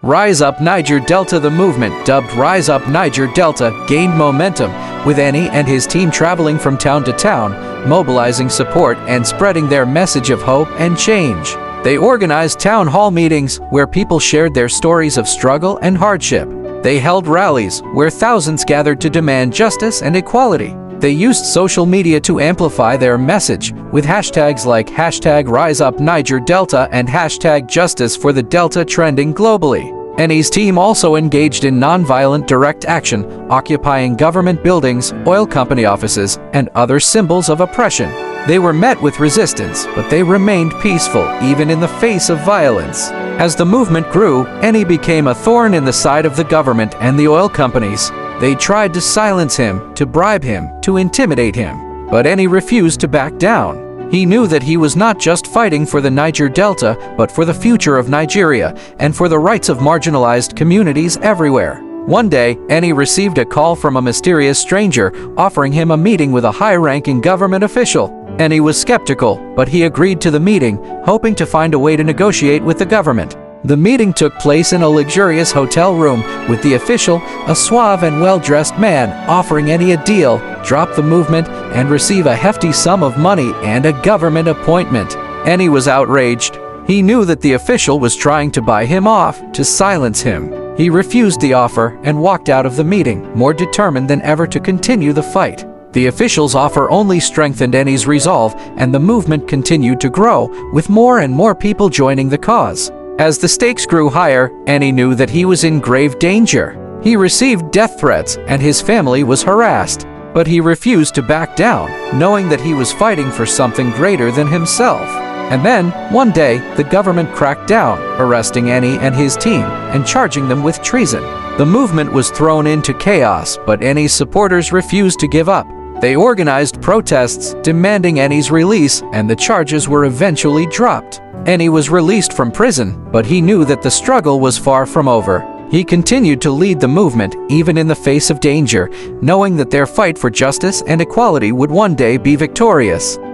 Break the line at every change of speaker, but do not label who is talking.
Rise Up Niger Delta. The movement, dubbed Rise Up Niger Delta, gained momentum, with Eni and his team traveling from town to town, mobilizing support and spreading their message of hope and change. They organized town hall meetings where people shared their stories of struggle and hardship. They held rallies where thousands gathered to demand justice and equality. They used social media to amplify their message, with hashtags like #RiseUpNigerDelta and #JusticeForTheDelta trending globally. Eni's team also engaged in nonviolent direct action, occupying government buildings, oil company offices, and other symbols of oppression. They were met with resistance, but they remained peaceful, even in the face of violence. As the movement grew, Eni became a thorn in the side of the government and the oil companies. They tried to silence him, to bribe him, to intimidate him. But Eni refused to back down. He knew that he was not just fighting for the Niger Delta, but for the future of Nigeria and for the rights of marginalized communities everywhere. One day, Eni received a call from a mysterious stranger offering him a meeting with a high-ranking government official. Eni was skeptical, but he agreed to the meeting, hoping to find a way to negotiate with the government. The meeting took place in a luxurious hotel room, with the official, a suave and well-dressed man, offering Eni a deal, drop the movement, and receive a hefty sum of money and a government appointment. Eni was outraged. He knew that the official was trying to buy him off, to silence him. He refused the offer and walked out of the meeting, more determined than ever to continue the fight. The official's offer only strengthened Eni's resolve, and the movement continued to grow, with more and more people joining the cause. As the stakes grew higher, Eni knew that he was in grave danger. He received death threats, and his family was harassed. But he refused to back down, knowing that he was fighting for something greater than himself. And then, one day, the government cracked down, arresting Eni and his team, and charging them with treason. The movement was thrown into chaos, but Eni's supporters refused to give up. They organized protests, demanding Eni's release, and the charges were eventually dropped. Eni was released from prison, but he knew that the struggle was far from over. He continued to lead the movement, even in the face of danger, knowing that their fight for justice and equality would one day be victorious.